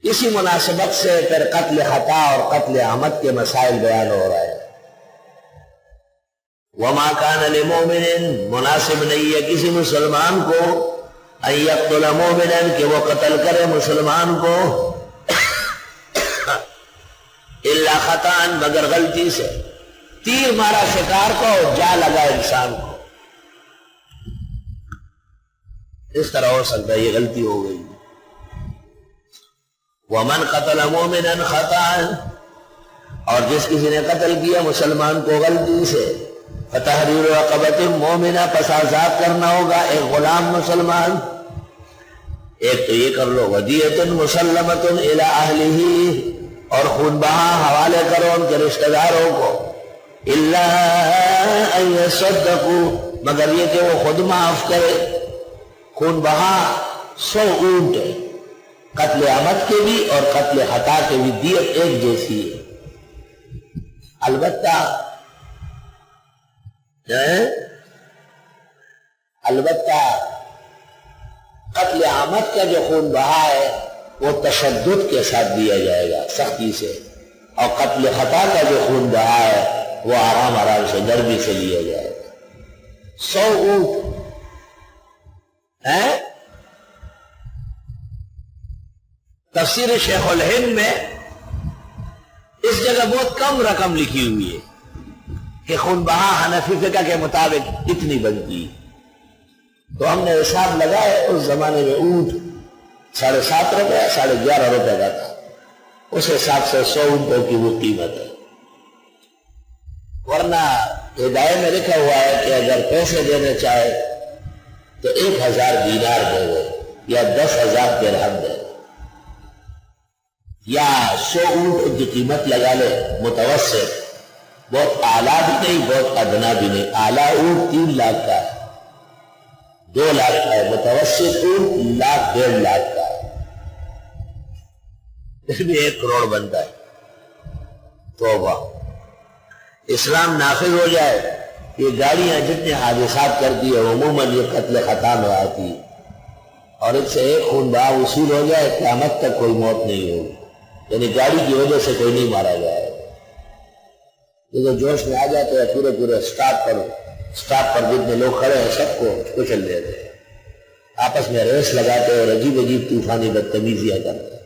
اسی مناسبت سے پھر قتل خطا اور قتل عمد کے مسائل بیان ہو رہے ہیں۔ وما کان لمؤمن، مناسب نہیں ہے کسی مسلمان کو ان یقتل مؤمنا، کہ وہ قتل کرے مسلمان کو الا خطا، مگر غلطی سے۔ تیر مارا شکار کو، جا لگا انسان کو، اس طرح ہو سکتا ہے یہ غلطی ہو گئی۔ ومن قتل مؤمنا خطا، اور جس کسی نے قتل کیا مسلمان کو غلطی سے، فتحریر رقبۃ مؤمنہ، پس آزاد کرنا ہوگا ایک غلام مسلمان۔ ایک تو یہ کر لو، ودیۃ مسلمۃ الی اہلہ، اور خون بہا حوالے کرو ان کے رشتہ داروں کو، الا ان یصدقوا، مگر یہ کہ وہ خود معاف کرے۔ خون بہا 100 اونٹ ہے، قتل عمد کے بھی اور قتل خطا کے بھی دیت ایک جیسی ہے۔ البتہ قتل عمد کا جو خون بہا ہے وہ تشدد کے ساتھ دیا جائے گا، سختی سے، اور قتل خطا کا جو خون بہا ہے وہ آرام آرام سے نرمی سے لیا جائے گا۔ 100 اونٹ ہے۔ تفسیر شیخ الہند میں اس جگہ بہت کم رقم لکھی ہوئی ہے کہ خون بہا حنفی فقہ کے مطابق اتنی بنتی، تو ہم نے حساب لگایا، اس زمانے میں اونٹ 7.5 روپے 11.5 روپے کا تھا، اس حساب سے 100 اونٹوں کی وہ قیمت ہے۔ ورنہ ہدایت میں لکھا ہوا ہے کہ اگر پیسے دینے چاہے تو 1000 دینار دے دے یا 10,000 درہم دے دے، یا 100 اونٹ کی قیمت لگا لے متوسط، بہت اعلیٰ بھی نہیں بہت ادنا بھی نہیں، اعلیٰ اونٹ 3 لاکھ کا ہے، 2 لاکھ کا ہے، متوسط اونٹ 1,00,000 1.5 لاکھ کا ہے، اس میں 1 کروڑ بنتا ہے۔ توبہ، اسلام نافذ ہو جائے، یہ گاڑیاں جتنے حادثات کرتی ہے عموماً یہ قتل خطا میں آتی ہے، اور اس سے ایک خون بہا وصول ہو جائے قیامت تک کوئی موت نہیں ہوگی، یعنی گاڑی کی وجہ سے کوئی نہیں مارا جائے۔ یہ تو جوش میں آ جاتے ہیں، پورے سٹاپ پر جتنے لوگ کھڑے ہیں سب کو کچل دیتے ہیں، آپس میں ریس لگاتے ہیں اور عجیب عجیب طوفانی بدتمیزیاں کرتے ہیں۔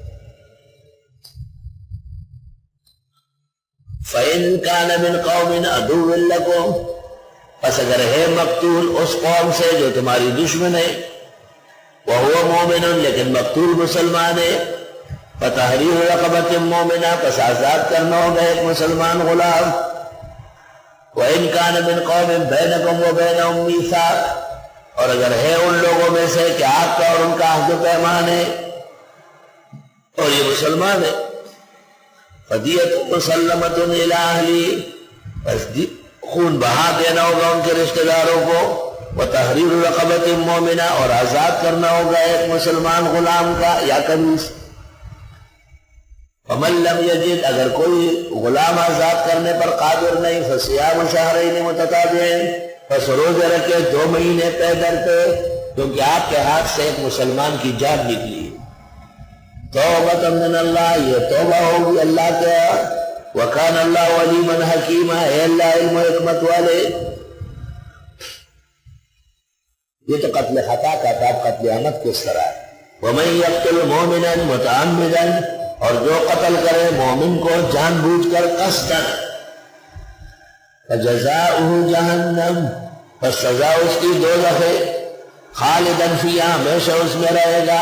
فَإِن كَانَ مِن قَوْمٍ عَدُوٍّ لَكُمْ، پس اگر ہے مقتول اس قوم سے جو تمہاری دشمن ہے، وَهُوَ مُؤْمِنٌ، لیکن مقتول مسلمان ہے، فَتَحْرِيرُ رَقَبَةٍ مُؤْمِنَةٍ، پس آزاد کرنا ہوگا ایک مسلمان غلام۔ وَإِن كَانَ مِن قَوْمٍ بَيْنَكُمْ وَبَيْنَهُم مِيثَاقٌ، اور اگر ہے ان لوگوں میں سے کہ آپ کا اور ان کا عہد و پیمان ہے اور یہ مسلمان ہے، فَدِيَةٌ مُسَلَّمَةٌ إِلَىٰ أَهْلِهِ، پس خون بہا دینا ہوگا ان کے رشتہ داروں کو، وَتَحْرِيرُ رَقَبَةٍ مُؤْمِنَةٍ، اور آزاد کرنا ہوگا ایک مسلمان غلام کا یا کنیز۔ فَمَن لَّمْ يَجِدْ، اگر کوئی غلام آزاد کرنے پر قادر نہیں، فَصِيَامُ شَهْرَيْنِ مُتَتَابِعَيْنِ، پس روزے رکھے 2 مہینے پے در پہ، کیونکہ آپ کے ہاتھ سے ایک مسلمان کی جان نکلی۔ توبۃ من اللہ، یہ توبہ ہوگی اللہ کے، وکان اللہ علیما حکیما، اے اللہ علم و حکمت والے۔ یہ تو قتل خطا کا تھا، قتل عمد کس طرح ہے؟ ومن یقتل مؤمنا متعمدا، اور جو قتل کرے مومن کو جان بوجھ کر قصدن، فجزاؤہ جہنم، پس سزا اس کی دوزخ ہے، خالدا فیہا، ہمیشہ اس میں رہے گا،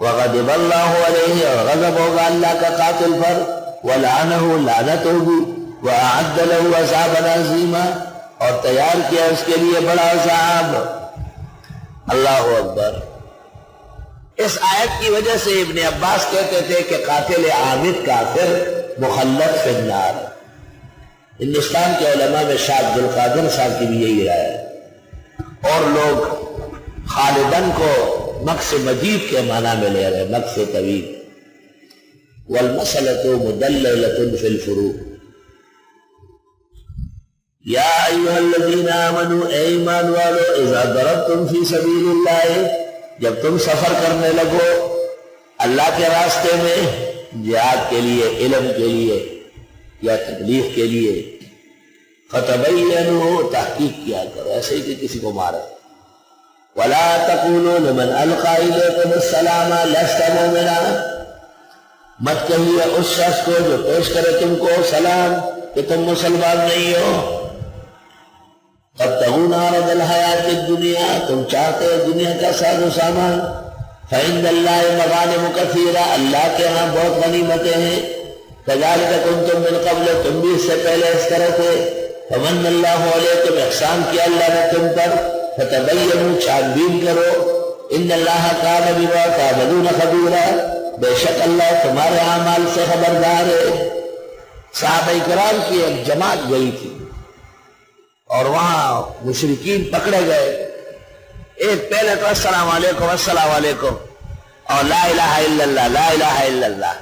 وغضب اللہ علیہ، اور غضب ہوگا اللہ کا قاتل پر، ولعنہ، لعنت ہوگی، واعد له عذابا عظیما، اور تیار کیا اس کے لیے بڑا عذاب۔ اللہ اکبر۔ اس آیت کی وجہ سے ابن عباس کہتے تھے کہ قاتل عامد کافر مخلد فی النار۔ ہندوستان کے علماء میں شاہ عبد القادر صاحب کی بھی یہی رائے ہے، اور لوگ خالدن کو مقص مجید کے معنی میں لے رہے، مقص طویل، والمسلۃ مدللۃ فی الفروع۔ یا ایھا الذین آمنوا، اے ایمان والو، اذا ضربتم فی سبیل اللہ، جب تم سفر کرنے لگو اللہ کے راستے میں جہاد کے لیے، علم کے لیے یا تبلیغ کے لیے، فتبینوا تحقیق کیا کرو، ایسے ہی کہ کسی کو مارے۔ ولا تقولوا لمن القى اليكم السلام لست مؤمنا، مت کہیے اس شخص کو جو پیش کرے تم کو سلام کہ تم مسلمان نہیں ہو۔ تبتغون عرض الحیات الدنیا، تم چاہتے ہو دنیا کا ساز و سامان، فعند اللہ مغانم کثیرہ، اللہ کے ہاں بہت غنیمتیں ہیں، کذالک کنتم من قبل، تم بھی اس سے پہلے اس طرح تھے، فمن اللہ علیکم، احسان کیا اللہ نے تم پر، فتبینوا، چھان بین کرو، ان اللہ کان بما تعملون خبیرا، بے شک اللہ تمہارے اعمال سے خبردار ہے۔ صحابہ کرام کی ایک جماعت گئی تھی اور وہاں مشرکین پکڑے گئے، ایک پہلے تو السلام علیکم السلام علیکم اور لا الہ الا اللہ لا الہ الا اللہ۔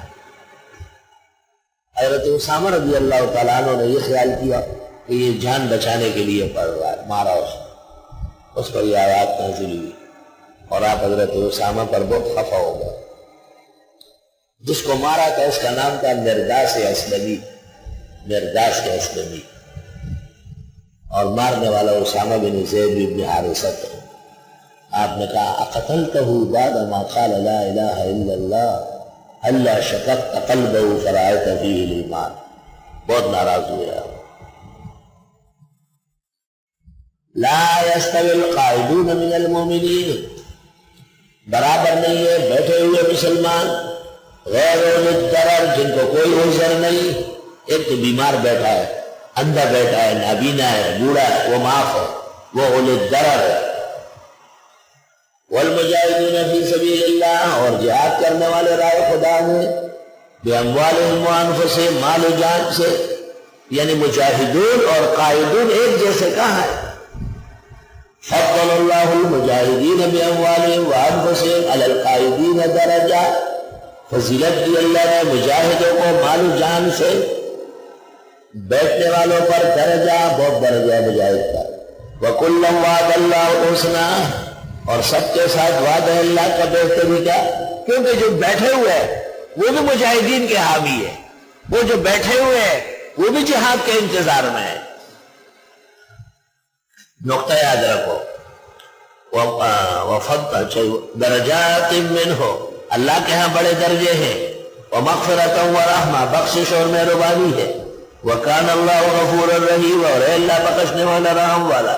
حضرت اسامہ رضی اللہ تعالیٰ عنہ نے یہ خیال کیا کہ یہ جان بچانے کے لیے پڑھ رہا ہے، مارا اس پر یہ آیات نازل ہوئی اور آپ حضرت اسامہ پر بہت خفا ہو گئے۔ جس کو مارا تھا اس کا نام تھا مرداس اسلمی، مرداس اسلمی، اور مارنے والا اسامہ بن زید بن حارثہ تھا۔ آپ نے کہا اقتلتہ بعد ما قال لا الہ الا اللہ الا شققت قلبہ فرأیت فیہ الایمان، بہت ناراض ہوئے آپ۔ لا یستوی القاعدون من المؤمنین، برابر نہیں ہے بیٹھے ہوئے مسلمان، غیر اولی الضرر، جن کو کوئی عذر نہیں، ایک تو بیمار بیٹھا ہے، اندھا بیٹھا ہے، نابینا ہے، بوڑھا ہے، وہ معاف ہے، وہ اولی الضرر ہے، والمجاہدین فی سبیل اللہ، اور جہاد کرنے والے راہ خدا میں، باموالہم وانفسہم، مال و جان سے، یعنی مجاہدون اور قائدون ایک جیسے کہاں ہے؟ فضل اللہ المجاہدین باموالہم وانفسہم علی القائدین درجہ، فضیلت دی اللہ نے مجاہدوں کو مال و جان سے، بیٹھنے والوں پر درجہ، بہت درجہ ہے مجاہد کا۔ وَكُلًّا وَعَدَ اللَّهُ الْحُسْنَىٰ، اور سب کے ساتھ وعدہ ہے اللہ کا بہتری کا، کیونکہ جو بیٹھے ہوئے ہیں وہ بھی مجاہدین کے حامی ہے، وہ جو بیٹھے ہوئے ہیں وہ بھی جہاد کے انتظار میں ہے۔ نقطہ یاد رکھو، درجات منہ، اللہ کے ہاں بڑے درجے ہیں، ومغفرۃ ورحمہ، بخشش اور مہربانی ہے، وکان اللہ غفورا رحیم، اور اللہ بخشنے والا رحم والا۔